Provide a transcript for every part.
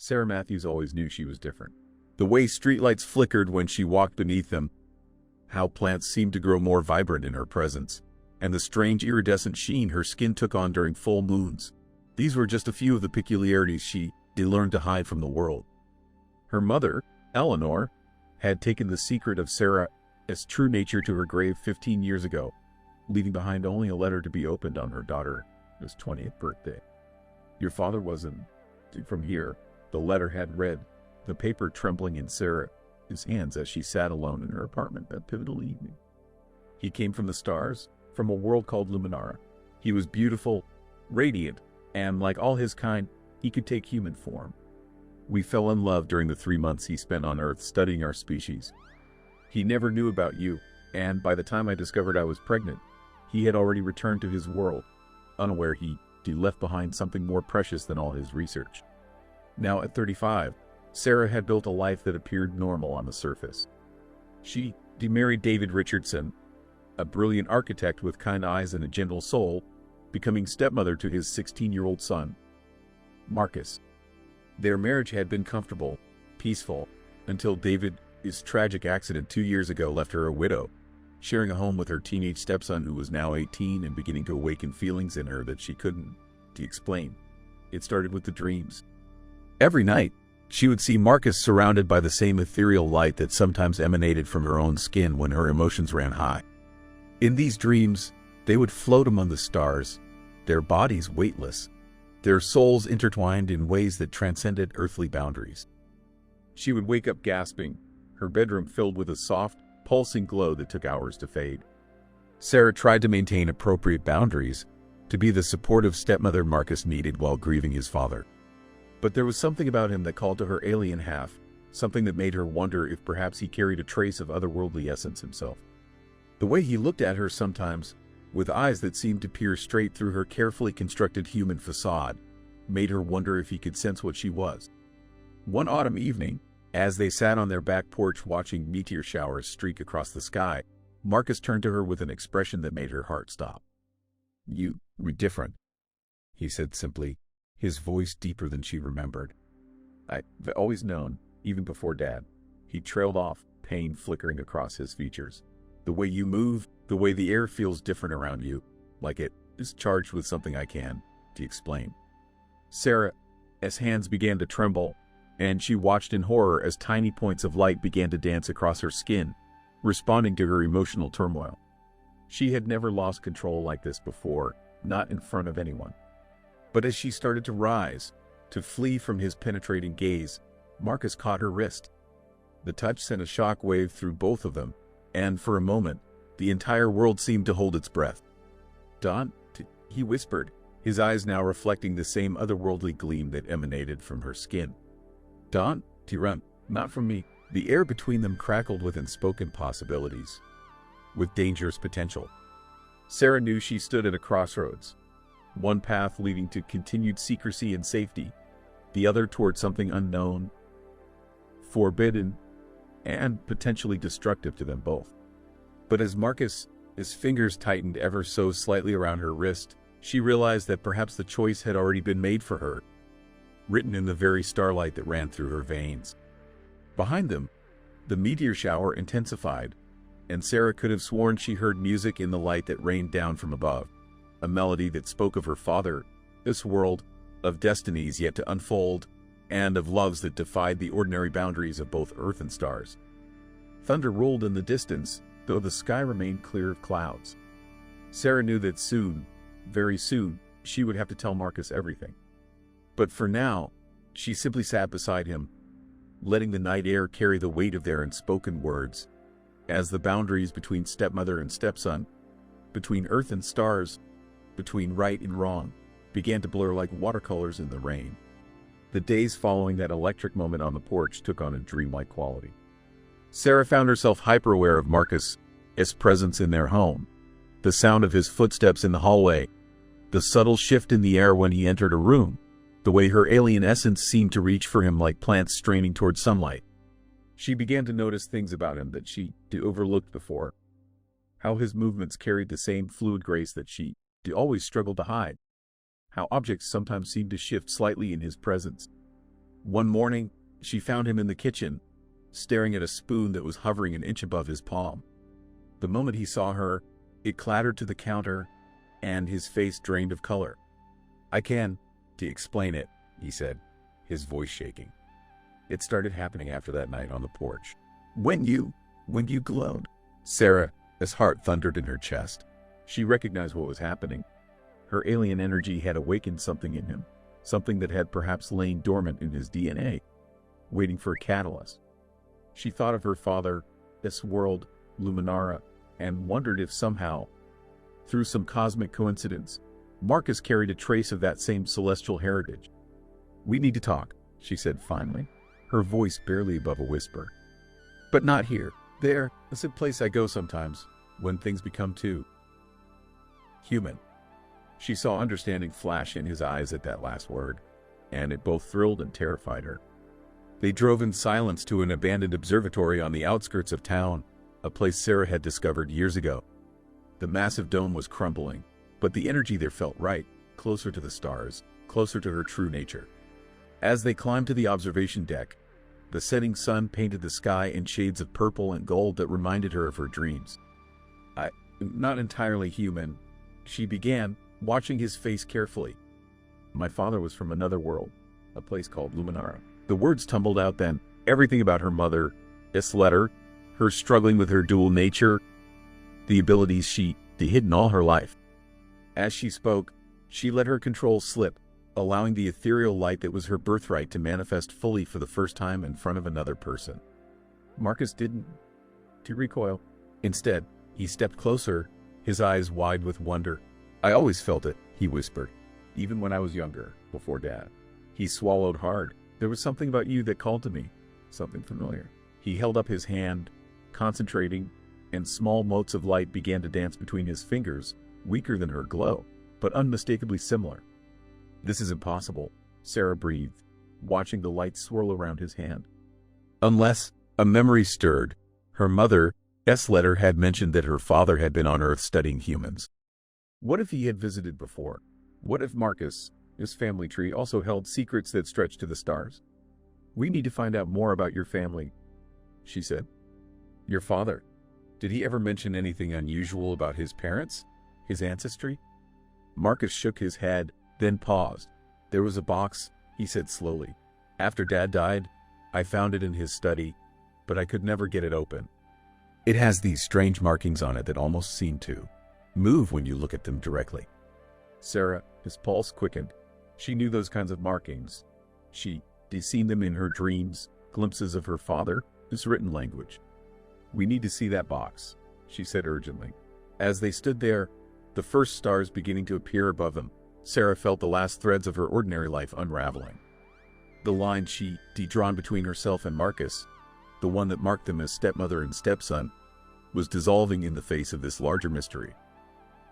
Sarah Matthews always knew she was different. The way streetlights flickered when she walked beneath them, how plants seemed to grow more vibrant in her presence, and the strange iridescent sheen her skin took on during full moons. These were just a few of the peculiarities she learned to hide from the world. Her mother, Eleanor, had taken the secret of Sarah's true nature to her grave 15 years ago, leaving behind only a letter to be opened on her daughter's 20th birthday. "Your father wasn't from here," the letter had read, the paper trembling in Sarah's hands as she sat alone in her apartment that pivotal evening. "He came from the stars, from a world called Luminara. He was beautiful, radiant, and like all his kind, he could take human form. We fell in love during the 3 months he spent on Earth studying our species. He never knew about you, and by the time I discovered I was pregnant, he had already returned to his world, unaware he left behind something more precious than all his research." Now at 35, Sarah had built a life that appeared normal on the surface. She married David Richardson, a brilliant architect with kind eyes and a gentle soul, becoming stepmother to his 16-year-old son, Marcus. Their marriage had been comfortable, peaceful, until David's tragic accident 2 years ago left her a widow, sharing a home with her teenage stepson who was now 18 and beginning to awaken feelings in her that she couldn't explain. It started with the dreams. Every night, she would see Marcus surrounded by the same ethereal light that sometimes emanated from her own skin when her emotions ran high. In these dreams, they would float among the stars, their bodies weightless, their souls intertwined in ways that transcended earthly boundaries. She would wake up gasping, her bedroom filled with a soft, pulsing glow that took hours to fade. Sarah tried to maintain appropriate boundaries, to be the supportive stepmother Marcus needed while grieving his father. But there was something about him that called to her alien half, something that made her wonder if perhaps he carried a trace of otherworldly essence himself. The way he looked at her sometimes, with eyes that seemed to peer straight through her carefully constructed human facade, made her wonder if he could sense what she was. One autumn evening, as they sat on their back porch watching meteor showers streak across the sky, Marcus turned to her with an expression that made her heart stop. "You were different," he said simply, his voice deeper than she remembered. "I've always known, even before Dad." He trailed off, pain flickering across his features. "The way you move, the way the air feels different around you, like it is charged with something I can," he explained. Sarah's hands began to tremble, and she watched in horror as tiny points of light began to dance across her skin, responding to her emotional turmoil. She had never lost control like this before, not in front of anyone. But as she started to rise, to flee from his penetrating gaze, Marcus caught her wrist. The touch sent a shock wave through both of them, and for a moment, the entire world seemed to hold its breath. "Don," he whispered, his eyes now reflecting the same otherworldly gleam that emanated from her skin. "Don, run, not from me." The air between them crackled with unspoken possibilities, with dangerous potential. Sarah knew she stood at a crossroads, one path leading to continued secrecy and safety, the other toward something unknown, forbidden, and potentially destructive to them both. But as Marcus's fingers tightened ever so slightly around her wrist, she realized that perhaps the choice had already been made for her, written in the very starlight that ran through her veins. Behind them, the meteor shower intensified, and Sarah could have sworn she heard music in the light that rained down from above, a melody that spoke of her father, this world, of destinies yet to unfold, and of loves that defied the ordinary boundaries of both earth and stars. Thunder rolled in the distance, though the sky remained clear of clouds. Sarah knew that soon, very soon, she would have to tell Marcus everything. But for now, she simply sat beside him, letting the night air carry the weight of their unspoken words, as the boundaries between stepmother and stepson, between earth and stars, between right and wrong, began to blur like watercolors in the rain. The days following that electric moment on the porch took on a dreamlike quality. Sarah found herself hyper-aware of Marcus's presence in their home, the sound of his footsteps in the hallway, the subtle shift in the air when he entered a room, the way her alien essence seemed to reach for him like plants straining toward sunlight. She began to notice things about him that she overlooked before, how his movements carried the same fluid grace that she always struggled to hide, how objects sometimes seemed to shift slightly in his presence, One morning, she found him in the kitchen, staring at a spoon that was hovering an inch above his palm. The moment he saw her, it clattered to the counter, and his face drained of color. "I can, to explain it," he said, his voice shaking. "It started happening after that night on the porch. When you glowed." Sarah's heart thundered in her chest. She recognized what was happening. Her alien energy had awakened something in him, something that had perhaps lain dormant in his DNA, waiting for a catalyst. She thought of her father, this world, Luminara, and wondered if somehow, through some cosmic coincidence, Marcus carried a trace of that same celestial heritage. "We need to talk," she said finally, her voice barely above a whisper. "But not here. There's a place I go sometimes, when things become too human." She saw understanding flash in his eyes at that last word, and it both thrilled and terrified her. They drove in silence to an abandoned observatory on the outskirts of town, a place Sarah had discovered years ago. The massive dome was crumbling, but the energy there felt right, closer to the stars, closer to her true nature. As they climbed to the observation deck, the setting sun painted the sky in shades of purple and gold that reminded her of her dreams. "I'm not entirely human," she began, watching his face carefully. "My father was from another world, a place called Luminara." The words tumbled out then, everything about her mother's letter, her struggling with her dual nature, the abilities she'd hidden all her life. As she spoke, she let her control slip, allowing the ethereal light that was her birthright to manifest fully for the first time in front of another person. Marcus didn't to recoil. Instead, he stepped closer, his eyes wide with wonder. "I always felt it," he whispered, "even when I was younger, before Dad." He swallowed hard. "There was something about you that called to me, something familiar." He held up his hand, concentrating, and small motes of light began to dance between his fingers, weaker than her glow, but unmistakably similar. "This is impossible," Sarah breathed, watching the light swirl around his hand. Unless a memory stirred, her mother's letter had mentioned that her father had been on Earth studying humans. What if he had visited before? What if Marcus, his family tree, also held secrets that stretched to the stars? "We need to find out more about your family," she said. "Your father. Did he ever mention anything unusual about his parents? His ancestry?" Marcus shook his head, then paused. "There was a box," he said slowly. "After Dad died, I found it in his study, but I could never get it open. It has these strange markings on it that almost seem to move when you look at them directly." Sarah, his pulse quickened. She knew those kinds of markings. She'd seen them in her dreams, glimpses of her father, his written language. "We need to see that box," she said urgently. As they stood there, the first stars beginning to appear above them, Sarah felt the last threads of her ordinary life unraveling. The line she'd drawn between herself and Marcus, the one that marked them as stepmother and stepson, was dissolving in the face of this larger mystery.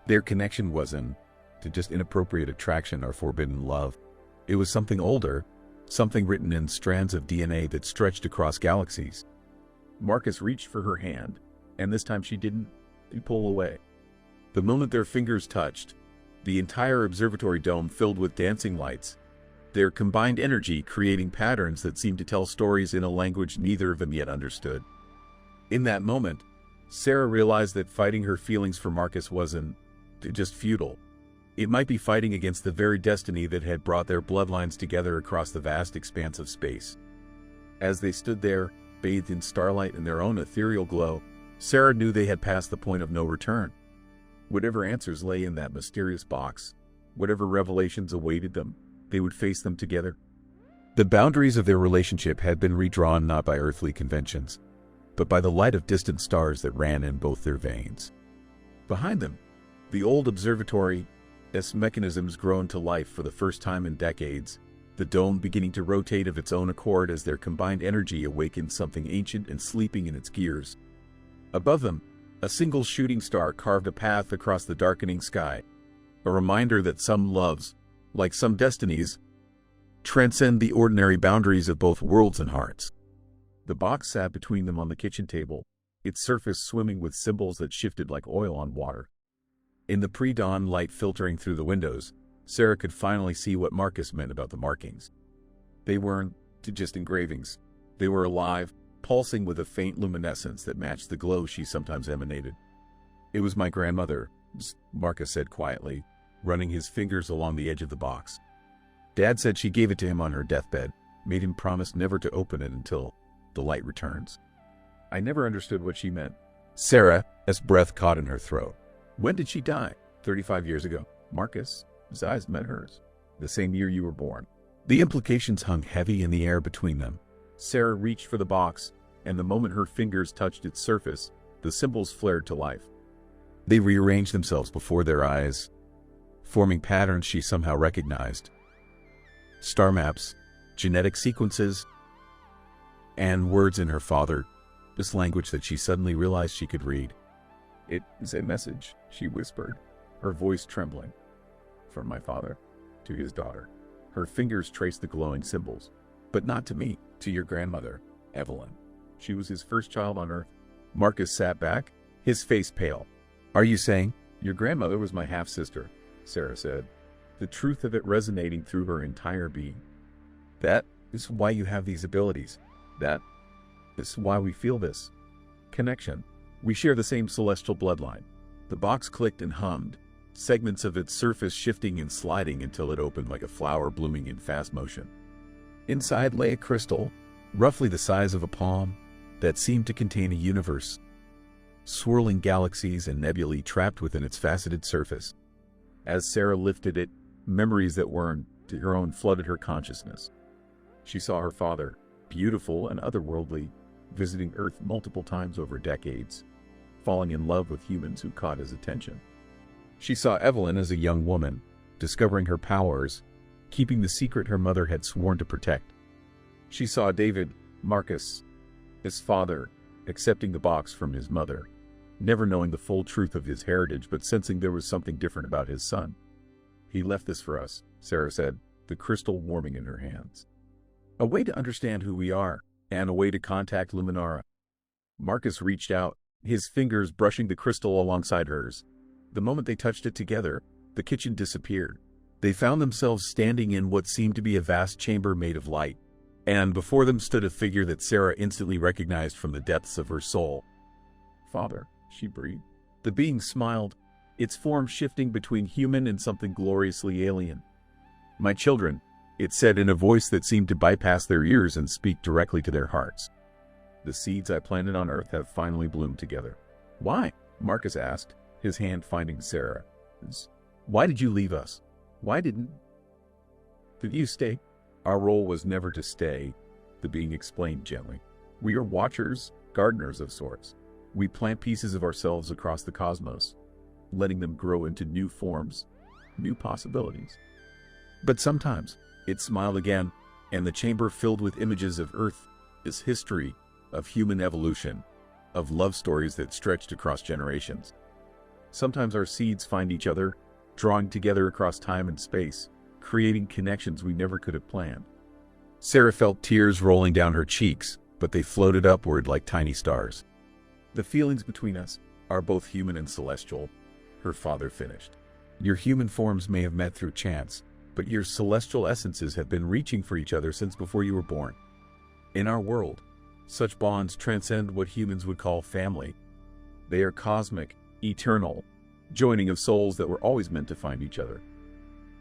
Their connection wasn't to just inappropriate attraction or forbidden love. It was something older, something written in strands of DNA that stretched across galaxies. Marcus reached for her hand, and this time she didn't pull away. The moment their fingers touched, the entire observatory dome filled with dancing lights, their combined energy creating patterns that seemed to tell stories in a language neither of them yet understood. In that moment, Sarah realized that fighting her feelings for Marcus wasn't just futile. It might be fighting against the very destiny that had brought their bloodlines together across the vast expanse of space. As they stood there, bathed in starlight and their own ethereal glow, Sarah knew they had passed the point of no return. Whatever answers lay in that mysterious box, whatever revelations awaited them, they would face them together. The boundaries of their relationship had been redrawn not by earthly conventions, but by the light of distant stars that ran in both their veins. Behind them, the old observatory's mechanisms grown to life for the first time in decades, the dome beginning to rotate of its own accord as their combined energy awakened something ancient and sleeping in its gears. Above them, a single shooting star carved a path across the darkening sky, a reminder that some loves, like some destinies, transcend the ordinary boundaries of both worlds and hearts. The box sat between them on the kitchen table, its surface swimming with symbols that shifted like oil on water. In the pre-dawn light filtering through the windows, Sarah could finally see what Marcus meant about the markings. They weren't to just engravings. They were alive, pulsing with a faint luminescence that matched the glow she sometimes emanated. "It was my grandmother," Marcus said quietly, running his fingers along the edge of the box. "Dad said she gave it to him on her deathbed, made him promise never to open it until the light returns." I never understood what she meant. Sarah's breath caught in her throat. "When did she die?" 35 years ago. Marcus, his eyes met hers. "The same year you were born." The implications hung heavy in the air between them. Sarah reached for the box, and the moment her fingers touched its surface, the symbols flared to life. They rearranged themselves before their eyes, forming patterns she somehow recognized. Star maps, genetic sequences, and words in her father's language that she suddenly realized she could read. "It is a message," she whispered, her voice trembling. "From my father to his daughter." Her fingers traced the glowing symbols. "But not to me, to your grandmother, Evelyn. She was his first child on Earth." Marcus sat back, his face pale. "Are you saying?" "Your grandmother was my half-sister," Sarah said, the truth of it resonating through her entire being. "That is why you have these abilities. That is why we feel this connection. We share the same celestial bloodline." The box clicked and hummed, segments of its surface shifting and sliding until it opened like a flower blooming in fast motion. Inside lay a crystal, roughly the size of a palm, that seemed to contain a universe, swirling galaxies and nebulae trapped within its faceted surface. As Sarah lifted it, memories that weren't her own flooded her consciousness. She saw her father, beautiful and otherworldly, visiting Earth multiple times over decades, falling in love with humans who caught his attention. She saw Evelyn as a young woman, discovering her powers, keeping the secret her mother had sworn to protect. She saw David, Marcus, his father, accepting the box from his mother, never knowing the full truth of his heritage but sensing there was something different about his son. "He left this for us," Sarah said, the crystal warming in her hands. "A way to understand who we are, and a way to contact Luminara." Marcus reached out, his fingers brushing the crystal alongside hers. The moment they touched it together, the kitchen disappeared. They found themselves standing in what seemed to be a vast chamber made of light, and before them stood a figure that Sarah instantly recognized from the depths of her soul. "Father," she breathed. The being smiled, its form shifting between human and something gloriously alien. "My children," it said in a voice that seemed to bypass their ears and speak directly to their hearts. "The seeds I planted on Earth have finally bloomed together." "Why?" Marcus asked, his hand finding Sarah's. "Why did you leave us? Why did you stay?" "Our role was never to stay," the being explained gently. "We are watchers, gardeners of sorts. We plant pieces of ourselves across the cosmos, letting them grow into new forms, new possibilities." But sometimes, it smiled again, and the chamber filled with images of Earth, its history, of human evolution, of love stories that stretched across generations. Sometimes our seeds find each other, drawing together across time and space, creating connections we never could have planned. Sarah felt tears rolling down her cheeks, but they floated upward like tiny stars. "The feelings between us are both human and celestial," her father finished. "Your human forms may have met through chance, but your celestial essences have been reaching for each other since before you were born. In our world, such bonds transcend what humans would call family. They are cosmic, eternal, joining of souls that were always meant to find each other."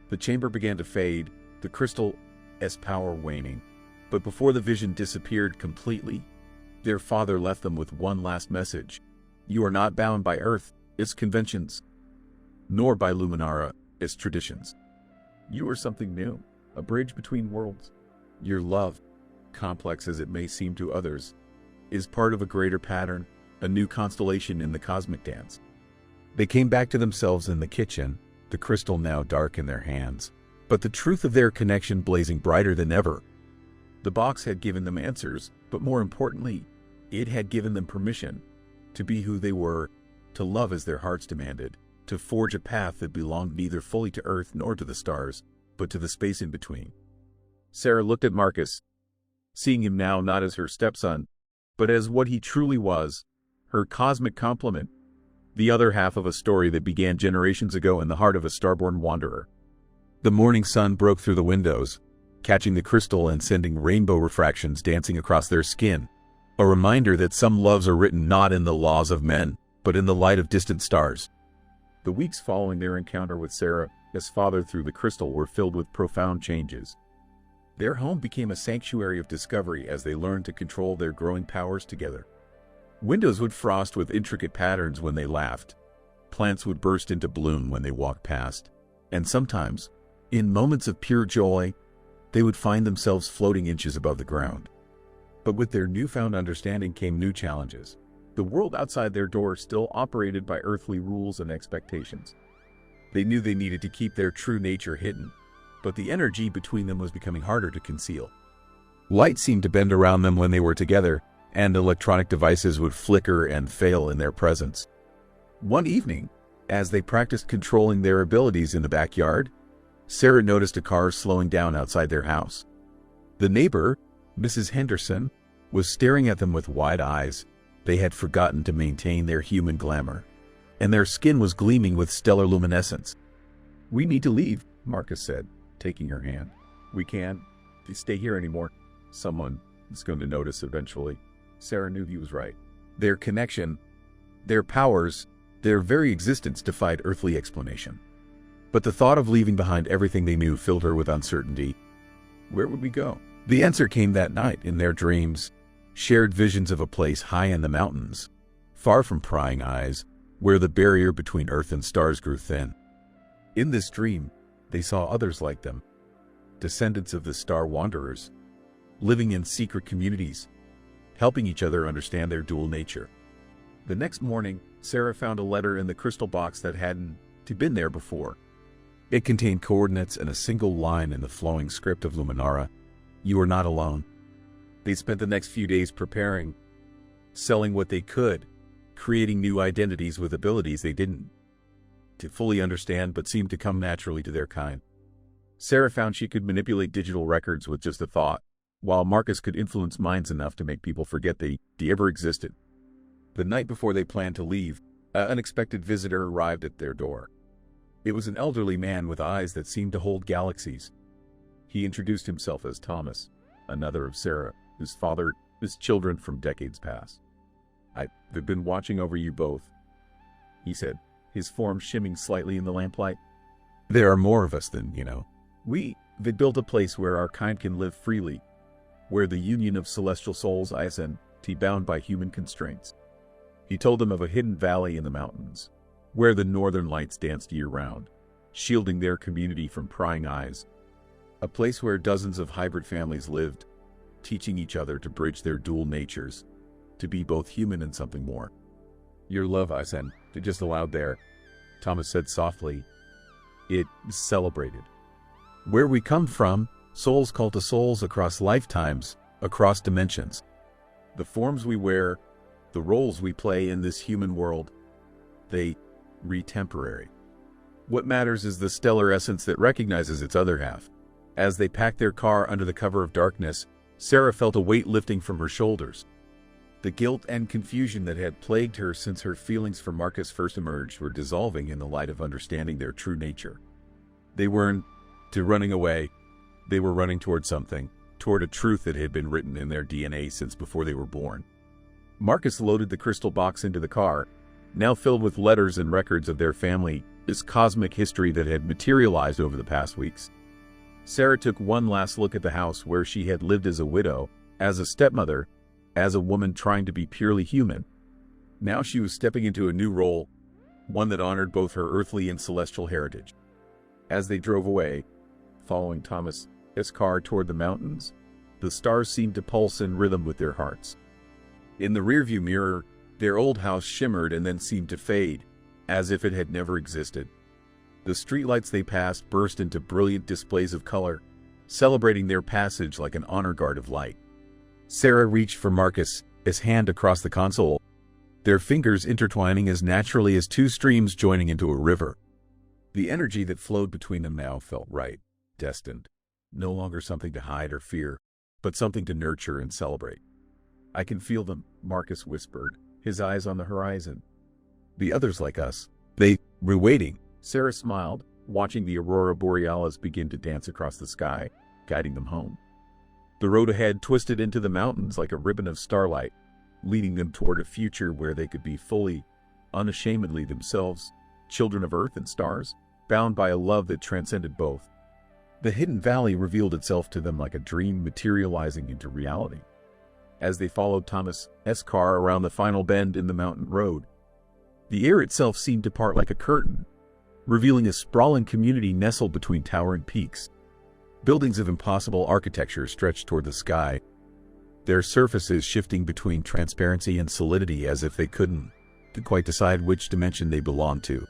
The chamber began to fade, the crystal's power waning. But before the vision disappeared completely, their father left them with one last message. "You are not bound by Earth, its conventions, nor by Luminara, its traditions. You are something new, a bridge between worlds. Your love, complex as it may seem to others, is part of a greater pattern, a new constellation in the cosmic dance." They came back to themselves in the kitchen, the crystal now dark in their hands, but the truth of their connection blazing brighter than ever. The box had given them answers, but more importantly, it had given them permission to be who they were, to love as their hearts demanded, to forge a path that belonged neither fully to Earth nor to the stars, but to the space in between. Sarah looked at Marcus, seeing him now not as her stepson, but as what he truly was, her cosmic complement, the other half of a story that began generations ago in the heart of a starborn wanderer. The morning sun broke through the windows, catching the crystal and sending rainbow refractions dancing across their skin. A reminder that some loves are written not in the laws of men, but in the light of distant stars. The weeks following their encounter with Sarah, as father through the crystal, were filled with profound changes. Their home became a sanctuary of discovery as they learned to control their growing powers together. Windows would frost with intricate patterns when they laughed. Plants would burst into bloom when they walked past. And sometimes, in moments of pure joy, they would find themselves floating inches above the ground. But with their newfound understanding came new challenges. The world outside their door still operated by earthly rules and expectations. They knew they needed to keep their true nature hidden, but the energy between them was becoming harder to conceal. Light seemed to bend around them when they were together, and electronic devices would flicker and fail in their presence. One evening, as they practiced controlling their abilities in the backyard, Sarah noticed a car slowing down outside their house. The neighbor, Mrs. Henderson, was staring at them with wide eyes. They had forgotten to maintain their human glamour, and their skin was gleaming with stellar luminescence. "We need to leave," Marcus said, taking her hand. "We can't stay here anymore. Someone is going to notice eventually." Sarah knew he was right. Their connection, their powers, their very existence defied earthly explanation. But the thought of leaving behind everything they knew filled her with uncertainty. Where would we go? The answer came that night in their dreams, shared visions of a place high in the mountains, far from prying eyes, where the barrier between earth and stars grew thin. In this dream, they saw others like them, descendants of the star wanderers, living in secret communities, helping each other understand their dual nature. The next morning, Sarah found a letter in the crystal box that hadn't been there before. It contained coordinates and a single line in the flowing script of Luminara: "You are not alone." They spent the next few days preparing, selling what they could, creating new identities with abilities they didn't fully understand but seemed to come naturally to their kind. Sarah found she could manipulate digital records with just a thought, while Marcus could influence minds enough to make people forget they ever existed. The night before they planned to leave, an unexpected visitor arrived at their door. It was an elderly man with eyes that seemed to hold galaxies. He introduced himself as Thomas, another of Sarah, whose father, his children from decades past. "I've been watching over you both," he said, his form shimming slightly in the lamplight. "There are more of us than you know. We've built a place where our kind can live freely, where the union of celestial souls isn't bound by human constraints." He told them of a hidden valley in the mountains, where the northern lights danced year-round, shielding their community from prying eyes. A place where dozens of hybrid families lived, teaching each other to bridge their dual natures, to be both human and something more. "Your love, I said, it just allowed there," Thomas said softly. "It celebrated. Where we come from, souls call to souls across lifetimes, across dimensions. The forms we wear, the roles we play in this human world, they temporary. What matters is the stellar essence that recognizes its other half." As they packed their car under the cover of darkness, Sarah felt a weight lifting from her shoulders. The guilt and confusion that had plagued her since her feelings for Marcus first emerged were dissolving in the light of understanding their true nature. They weren't running away. They were running toward something, toward a truth that had been written in their DNA since before they were born. Marcus loaded the crystal box into the car, now filled with letters and records of their family, this cosmic history that had materialized over the past weeks. Sarah took one last look at the house where she had lived as a widow, as a stepmother, as a woman trying to be purely human. Now she was stepping into a new role, one that honored both her earthly and celestial heritage. As they drove away, following Thomas' car toward the mountains, the stars seemed to pulse in rhythm with their hearts. In the rearview mirror, their old house shimmered and then seemed to fade, as if it had never existed. The streetlights they passed burst into brilliant displays of color, celebrating their passage like an honor guard of light. Sarah reached for Marcus, his hand across the console, their fingers intertwining as naturally as two streams joining into a river. The energy that flowed between them now felt right, destined, no longer something to hide or fear, but something to nurture and celebrate. "I can feel them," Marcus whispered, his eyes on the horizon. "The others like us. They were waiting." Sarah smiled, watching the aurora borealis begin to dance across the sky, guiding them home. The road ahead twisted into the mountains like a ribbon of starlight, leading them toward a future where they could be fully, unashamedly themselves, children of earth and stars, bound by a love that transcended both. The hidden valley revealed itself to them like a dream materializing into reality. As they followed Thomas's car around the final bend in the mountain road, the air itself seemed to part like a curtain, revealing a sprawling community nestled between towering peaks. Buildings of impossible architecture stretched toward the sky, their surfaces shifting between transparency and solidity as if they couldn't quite decide which dimension they belonged to.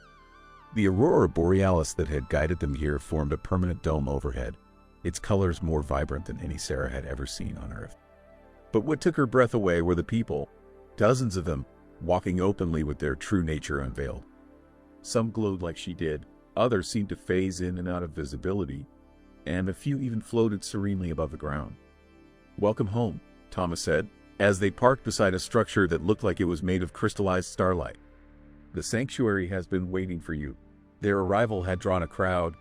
The aurora borealis that had guided them here formed a permanent dome overhead, its colors more vibrant than any Sarah had ever seen on Earth. But what took her breath away were the people, dozens of them, walking openly with their true nature unveiled. Some glowed like she did, others seemed to phase in and out of visibility, and a few even floated serenely above the ground. "Welcome home," Thomas said, as they parked beside a structure that looked like it was made of crystallized starlight. "The sanctuary has been waiting for you." Their arrival had drawn a crowd,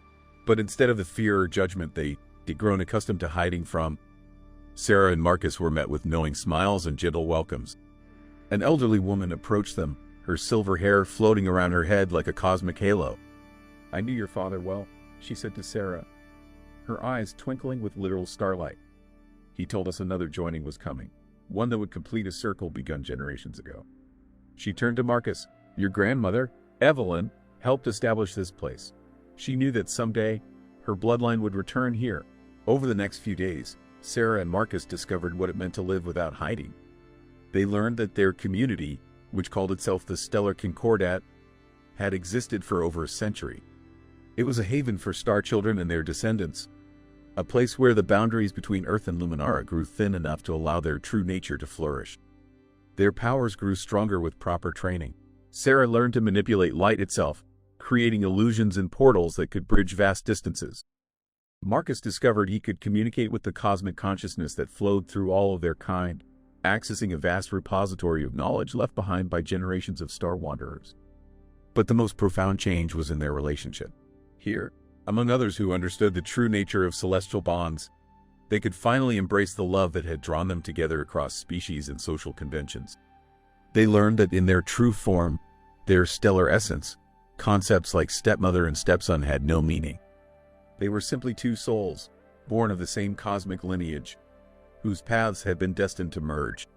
but instead of the fear or judgment they'd grown accustomed to hiding from, Sarah and Marcus were met with knowing smiles and gentle welcomes. An elderly woman approached them, her silver hair floating around her head like a cosmic halo. "I knew your father well," she said to Sarah, her eyes twinkling with literal starlight. "He told us another joining was coming, one that would complete a circle begun generations ago." She turned to Marcus. "Your grandmother, Evelyn, helped establish this place. She knew that someday her bloodline would return here." Over the next few days, Sarah and Marcus discovered what it meant to live without hiding. They learned that their community, which called itself the Stellar Concordat, had existed for over a century. It was a haven for star children and their descendants, a place where the boundaries between Earth and Luminara grew thin enough to allow their true nature to flourish. Their powers grew stronger with proper training. Sarah learned to manipulate light itself, creating illusions and portals that could bridge vast distances. Marcus discovered he could communicate with the cosmic consciousness that flowed through all of their kind, accessing a vast repository of knowledge left behind by generations of star wanderers. But the most profound change was in their relationship. Here, among others who understood the true nature of celestial bonds, they could finally embrace the love that had drawn them together across species and social conventions. They learned that in their true form, their stellar essence, concepts like stepmother and stepson had no meaning. They were simply two souls, born of the same cosmic lineage, whose paths had been destined to merge.